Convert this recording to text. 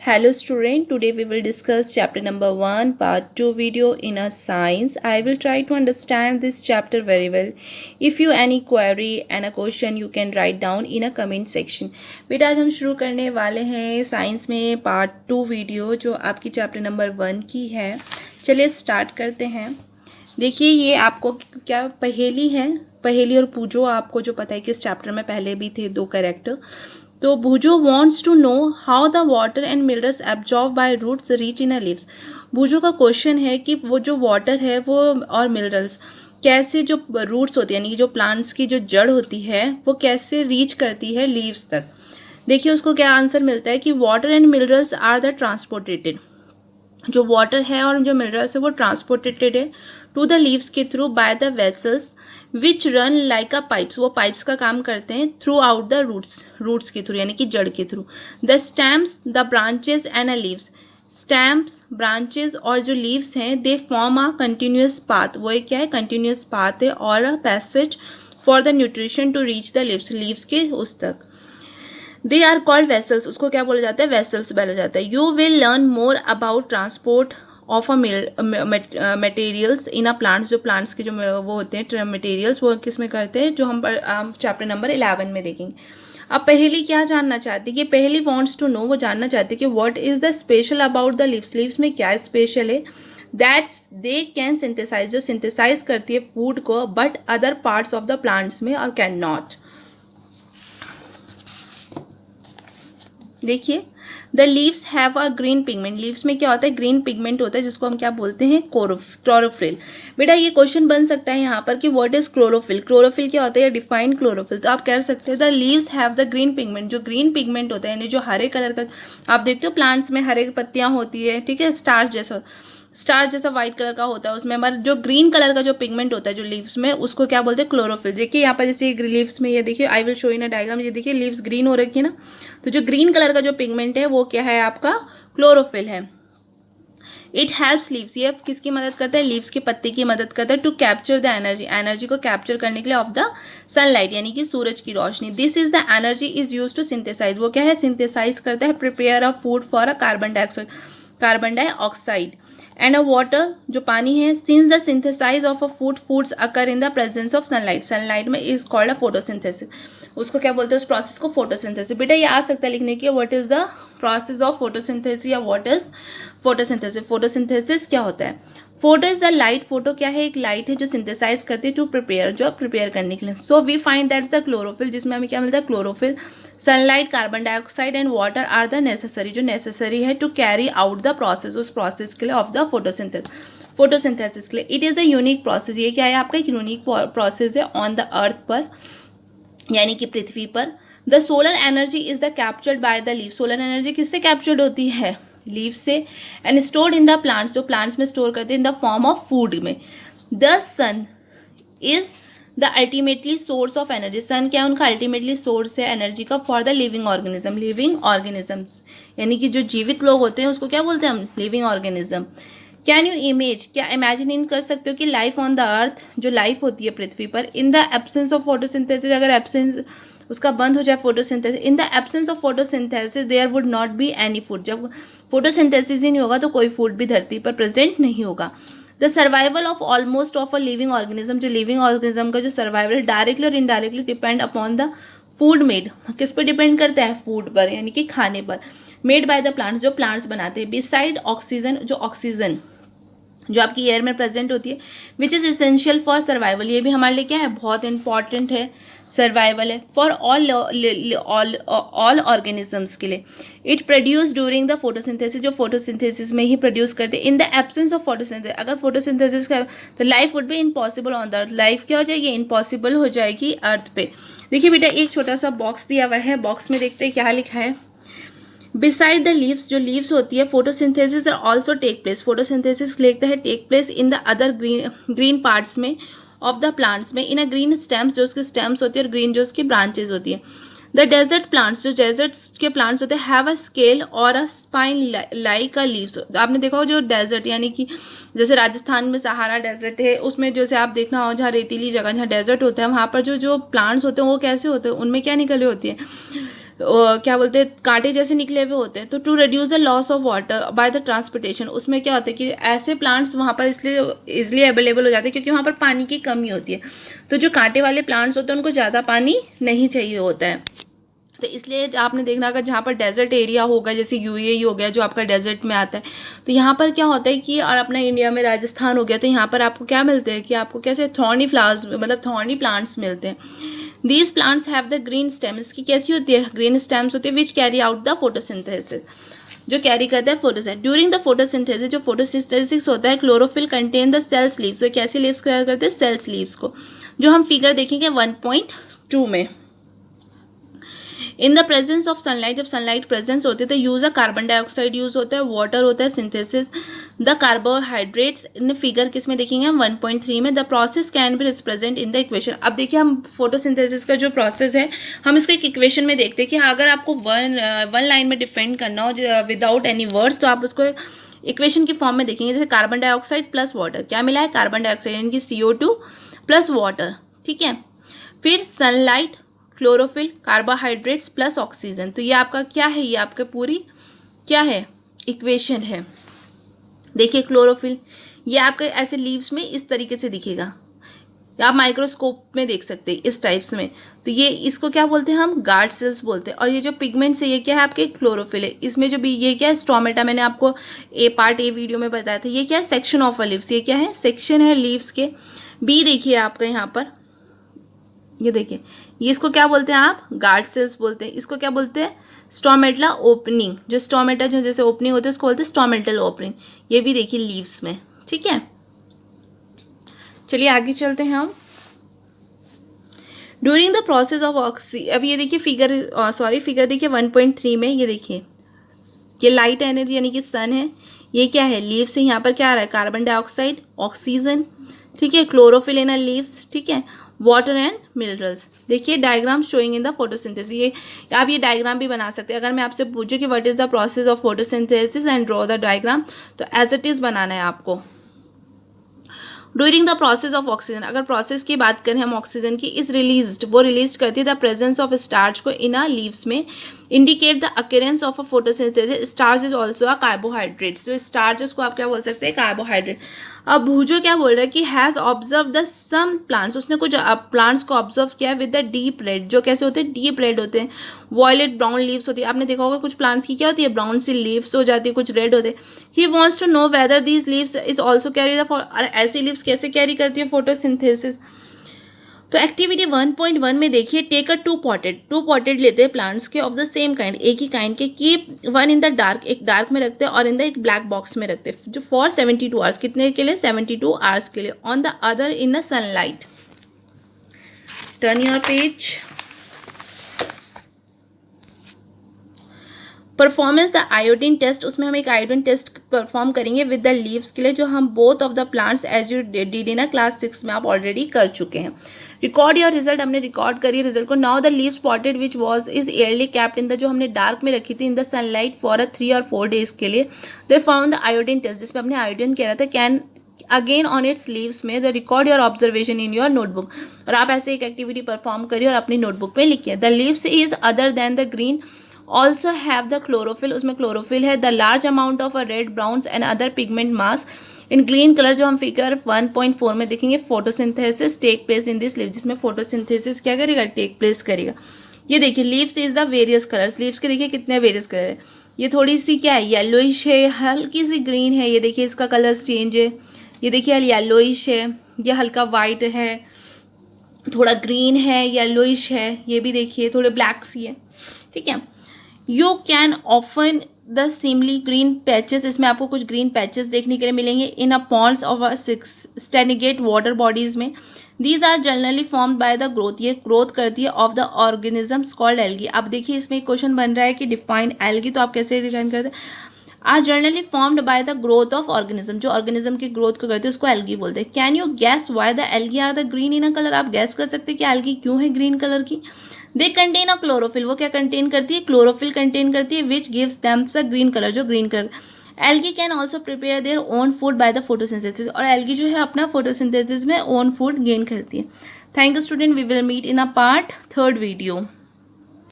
Hello student, today we will discuss chapter number 1 part 2 video in a science. I will try to understand this chapter very well. If you any query and a question you can write down in a comment section. बेटा आज हम शुरू करने वाले हैं science में part 2 video जो आपकी चैप्टर नंबर 1 की है। चलिए स्टार्ट करते हैं। देखिए ये आपको क्या पहेली है, पहेली और पूजो आपको जो पता है कि इस चैप्टर में पहले भी थे दो कैरेक्टर। तो Bhoojo wants to know how the water and minerals absorb by roots reach in a leaves. Bhoojo का क्वेश्चन है कि वो जो वाटर है वो और मिनरल्स कैसे जो रूट्स होती है यानी कि जो प्लांट्स की जो जड़ होती है वो कैसे रीच करती है लीव्स तक। देखिए उसको क्या आंसर मिलता है कि water and minerals are the transported. जो वाटर है और जो मिनरल्स है वो ट्रांसपोर्टेटेड है टू द लीव्स के through by the vessels which run like a pipes. वो पाइप्स का काम करते हैं थ्रू आउट द रूट्स के थ्रू यानी कि जड़ के थ्रू। The stems the branches and a leaves. Stems branches और जो लीव्स हैं they form a continuous path. वो एक क्या है, कंटिन्यूस पाथ है और a passage for the nutrition to reach the leaves के उस तक। They are called vessels. उसको क्या बोला जाता है, वेसल्स बोला जाता है। You will learn more about transport of a materials in a plants. जो प्लांट्स के जो वो होते हैं मटेरियल्स वो किस में करते हैं जो हम चैप्टर नंबर 11 में देखेंगे। अब पहली क्या जानना चाहती है कि पहली वॉन्ट्स टू नो, वो जानना चाहती है कि what is the special about the leaves. Leaves में क्या स्पेशल है दैट्स दे कैन सिंथेसाइज, जो सिंथेसाइज करती है फूड को, but other parts of the plants में और कैन नॉट। देखिए the leaves have a green pigment. Leaves में क्या होता है, ग्रीन पिगमेंट होता है जिसको हम क्या बोलते हैं, क्लोरोफिल। बेटा ये क्वेश्चन बन सकता है यहाँ पर कि व्हाट इज क्लोरोफिल। क्लोरोफिल क्या होता है, डिफाइन क्लोरोफिल। तो आप कह सकते हैं the leaves have the green pigment. जो ग्रीन पिगमेंट होता है यानी जो हरे कलर का, आप देखते हो प्लांट्स में हरे पत्तियां होती है, ठीक है, स्टार जैसा व्हाइट कलर का होता है उसमें, हमारा जो ग्रीन कलर का जो पिगमेंट होता है जो लीव्स में, उसको क्या बोलते हैं, क्लोरोफिल। देखिए यहाँ पर जैसे लीव्स में ये देखिए, I will show in a diagram. ये देखिए लीव्स ग्रीन हो रखी है ना, तो जो ग्रीन कलर का जो पिगमेंट है वो क्या है, आपका क्लोरोफिल है। इट हेल्प्स लीव्स, ये किसकी मदद करता है, लीव्स के पत्ते की मदद करता है to capture the energy, energy को कैप्चर करने के लिए ऑफ द सनलाइट यानी कि सूरज की रोशनी। This is the energy is use to synthesize. वो क्या है, सिंथेसाइज करता है, prepare a food for a carbon dioxide and a water, जो पानी है। Since the synthesize of a foods occur in the presence of sunlight, sunlight में is called a photosynthesis. उसको क्या बोलते हैं, उस प्रोसेस को फोटोसिंथेसिस। बेटा ये आ सकता है लिखने के, what is the process of photosynthesis या व्हाट इज फोटोसिंथेसिस। फोटोसिंथेसिस क्या होता है, photo is the light. Photo क्या है, एक लाइट है जो सिंथेसाइज करती है टू प्रिपेयर, जो प्रिपेयर करने के लिए। So we find that's the chlorophyll, जिसमें हमें क्या मिलता है, chlorophyll. Sunlight, carbon dioxide and water are the necessary, जो नेसेसरी है to carry out the process, उस प्रोसेस के लिए ऑफ द फोटोसिंथेसिस के लिए। It is the unique process. ये क्या है, आपका एक यूनिक प्रोसेस है ऑन द अर्थ पर यानी कि पृथ्वी पर। The solar energy is the captured by the leave. Solar energy किससे कैप्चर्ड होती है, लीव से। And stored in the plants, जो प्लांट्स में स्टोर करते हैं in the form of food में। The sun is the ultimately source of energy. Sun क्या है, उनका अल्टीमेटली सोर्स है एनर्जी का फॉर द लिविंग ऑर्गेनिज्म यानी कि जो जीवित लोग होते हैं उसको क्या बोलते हैं हम, living organism. Can you image, क्या इमेजिन कर सकते हो कि लाइफ ऑन द अर्थ, जो लाइफ होती है पृथ्वी पर, in the absence of photosynthesis, अगर एब्सेंस उसका बंद हो जाए photosynthesis, in the absence of photosynthesis there would not be any food. जब फोटोसिंथेसिस ही नहीं होगा तो कोई फूड भी धरती पर प्रेजेंट नहीं होगा। The survival of almost of a living organism, जो लिविंग ऑर्गेनिज्म का जो सर्वाइवल डायरेक्टली और indirectly depend upon the food made, किस पर डिपेंड करता है, फूड पर यानी कि खाने पर। मेड बाय द प्लांट्स, जो प्लांट्स बनाते हैं। बिसाइड ऑक्सीजन, जो ऑक्सीजन जो आपकी एयर में प्रेजेंट होती है, which is essential for survival, ये भी हमारे लिए क्या है, बहुत इंपॉर्टेंट है, सर्वाइवल है फॉर ऑल ऑर्गेनिजम्स के लिए। It produce during the photosynthesis, जो फोटोसिंथेसिस में ही प्रोड्यूस करते हैं। In the absence of photosynthesis, अगर फोटोसिंथेसिस का तो life would be impossible on the earth. Life क्या हो जाएगी, इम्पॉसिबल हो जाएगी अर्थ पे। देखिए बेटा एक छोटा सा बॉक्स दिया हुआ है, बॉक्स में देखते हैं क्या लिखा है। बिसाइड द लीव्स, जो लीव्स होती है, photosynthesis also take place. Photosynthesis लिखता है take place in the other green parts में ऑफ द प्लांट्स में। इन अ ग्रीन स्टेम्स, जो उसके स्टेम्स होती है, और ग्रीन जो उसकी ब्रांचेज होती है। द डेजर्ट प्लांट्स, जो डेजर्ट के प्लांट्स होते हैं, हैव अ स्केल और a spine like a leaves. आपने देखा हो जो डेजर्ट यानी कि जैसे राजस्थान में सहारा डेजर्ट है, उसमें जैसे आप देखना हो जहाँ रेतीली जगह जहाँ डेजर्ट होता है, वहाँ पर जो प्लांट्स होते हैं वो कैसे होते हैं, उनमें क्या निकले होती है, क्या बोलते हैं, कांटे जैसे निकले हुए होते हैं। तो to reduce the loss of water by the transportation, उसमें क्या होता है कि ऐसे प्लांट्स वहाँ पर इसलिए इजिली अवेलेबल हो जाते हैं क्योंकि वहाँ पर पानी की कमी होती है। तो जो कांटे वाले प्लांट्स होते हैं उनको ज़्यादा पानी नहीं चाहिए होता है, तो इसलिए आपने देखना अगर जहाँ पर डेजर्ट एरिया होगा, जैसे यूएई हो गया जो आपका डेजर्ट में आता है, तो यहाँ पर क्या होता है कि, और अपना इंडिया में राजस्थान हो गया, तो यहाँ पर आपको क्या मिलते हैं कि आपको कैसे थॉर्नी फ्लावर्स, मतलब थॉर्नी प्लांट्स मिलते हैं। These plants have the green stems, की कैसी होती है, ग्रीन स्टेम्स होती है, which carry out the photosynthesis, जो कैरी करता है फोटोसिंथेसिस। ड्यूरिंग द फोटोसिंथेसिस, जो फोटोसिंथेसिस होता है, chlorophyll contain the cells leaves, तो कैसे लीव्स तैयार करते हैं, सेल्स लीव्स को, जो हम फिगर देखेंगे 1.2 में। इन द प्रेजेंस ऑफ सनलाइट, जब सनलाइट प्रेजेंस होती है तो use a carbon dioxide use होता है, वाटर होता है, synthesis the carbohydrates, in figure किस में देखेंगे हम 1.3 में। The process can be represent in the equation. अब देखिए हम फोटोसिंथेसिस का जो प्रोसेस है हम इसको एक इक्वेशन में देखते हैं कि अगर आपको वन लाइन में डिफाइन करना हो विदाउट एनी वर्ड्स, तो आप उसको इक्वेशन की फॉर्म में देखेंगे। जैसे कार्बन डाइऑक्साइड प्लस वाटर, क्या मिला है, कार्बन डाइऑक्साइड यानी कि CO2 प्लस वाटर, ठीक है। फिर sunlight, chlorophyll, carbohydrates plus oxygen, तो ये आपका क्या है, ये आपके पूरी क्या है, इक्वेशन है। देखिए क्लोरोफिल, ये आपके ऐसे लीव्स में इस तरीके से दिखेगा, आप माइक्रोस्कोप में देख सकते हैं इस टाइप्स में। तो ये इसको क्या बोलते हैं हम, गार्ड सेल्स बोलते हैं। और ये जो पिगमेंट्स है ये क्या है, आपके क्लोरोफिल है। इसमें जो भी ये क्या है, स्टोमेटा, मैंने आपको पार्ट ए वीडियो में बताया था, ये क्या है, सेक्शन ऑफ अ लीव्स, ये क्या है, सेक्शन है लीव्स के। बी देखिए आपका यहाँ पर, ये देखिए, ये इसको क्या बोलते हैं आप, गार्ड सेल्स बोलते हैं। इसको क्या बोलते हैं, स्टोमेटला ओपनिंग, जो स्टोमेटा जो जैसे ओपनिंग होती है उसको बोलते हैं स्टोमेटल ओपनिंग। ये भी देखिए लीव्स में, ठीक है। चलिए आगे चलते हैं हम। ड्यूरिंग द प्रोसेस ऑफ अब ये देखिए फिगर देखिए 1.3 में, ये देखिए ये लाइट एनर्जी यानी कि सन है, ये क्या है, लीव्स से, यहाँ पर क्या आ रहा है, कार्बन डाइऑक्साइड, ऑक्सीजन, ठीक है, क्लोरोफिल इन लीव्स, ठीक है, वाटर एंड मिनरल्स। देखिए diagram showing in the photosynthesis, ये आप ये डायग्राम भी बना सकते हैं। अगर मैं आपसे पूछूं कि what is the process of photosynthesis and draw the diagram, तो एज इट इज बनाना है आपको। During the process of oxygen, अगर प्रोसेस की बात करें हम ऑक्सीजन की, इज रिलीज्ड, वो रिलीज करती है द प्रेजेंस ऑफ स्टार्च को इन लीव्स में, indicate the occurrence of a photosynthesis. Starch is also a carbohydrate, जो स्टार्च उसको आप क्या बोल सकते हैं, कार्बोहाइड्रेट। अब भूजो क्या बोल रहा है कि has observe the some plants, उसने कुछ प्लांट्स को ऑब्जर्व किया विद द डीप रेड, जो कैसे होते हैं, डीप रेड होते हैं, वॉयलेट ब्राउन लीव्स होती है। आपने देखा होगा कुछ प्लांट्स की क्या होती है, ब्राउन सी लीव्स हो जाती है, कुछ रेड होते हैं। He wants to know whether these leaves is also carry the, ऐसी लीव्स कैसे कैरी करती है फोटोसिंथेसिस। तो एक्टिविटी 1.1 में देखिए, टेक अ टू पॉटेड लेते हैं प्लांट्स के ऑफ द सेम काइंड, एक ही काइंड के, keep one in the dark, एक डार्क में रखते हैं और इन द एक ब्लैक बॉक्स में रखते हैं, जो फॉर 72 आवर्स, कितने के लिए, 72 आवर्स के लिए, on the other in the sunlight. Turn your page. Performance the iodine test, उसमें हम एक आयोडीन टेस्ट परफॉर्म करेंगे विद द लीव्स के लिए, जो हम both of the plants as you did in class 6 में आप ऑलरेडी कर चुके हैं। रिकॉर्ड योर रिजल्ट, हमने रिकॉर्ड करी रिजल्ट को। Now the leaf spotted which was is early kept in the, जो हमने डार्क में रखी थी इन द सनलाइट फॉर 3 और 4 डेज के लिए, they found the iodine test, जिसमें हमने आयोडीन कह रहा था, can again on its leaves में, the record your observation in your notebook. और आप ऐसे एक एक्टिविटी परफॉर्म करिए और अपनी नोटबुक में लिखिए। The leaves is other than the green also have the chlorophyll, उसमें क्लोरोफिल है, the large amount of a red, browns and other pigment mass in green colour, जो हम फिगर 1.4 में देखेंगे। Photosynthesis take place in this leaf, जिसमें photosynthesis क्या करेगा, take place करेगा। ये देखिए leaves is the various colours, leaves के देखिए कितने वेरियस कलर है। ये थोड़ी सी क्या है, येलोइश है, हल्की सी ग्रीन है, ये देखिए इसका कलर चेंज है, ये देखिए येलोइश है, ये हल्का वाइट है, थोड़ा ग्रीन है, येलोइश है, ये भी देखिए थोड़े ब्लैक सी है, ठीक है। यू कैन ऑफन द सिमली ग्रीन पैचेस, इसमें आपको कुछ ग्रीन पैचेस देखने के लिए मिलेंगे in a ponds of stagnant water bodies में। These are generally formed by the growth, ये ग्रोथ करती है of the organisms called algae. अब देखिए इसमें एक क्वेश्चन बन रहा है कि डिफाइन एल्गी, तो आप कैसे डिफाइन करते हैं, are generally formed by the growth of organism, जो ऑर्गेनिज्म की ग्रोथ को करते हैं उसको एल्गी बोलते हैं। Can you guess why the algae are the green in a colour, आप गैस कर सकते हैं कि एल्गी क्यों है ग्रीन कलर की। दे कंटेन अ क्लोरोफिल, वो क्या कंटेन करती है, क्लोरोफिल कंटेन करती है, which gives them the green colour, जो green colour. Algae can also prepare their own food by the photosynthesis, और एल्गी जो है अपना फोटोसिंथेसिस में ओन फूड गेन करती है। Thank you student, we will meet in a part 3rd video.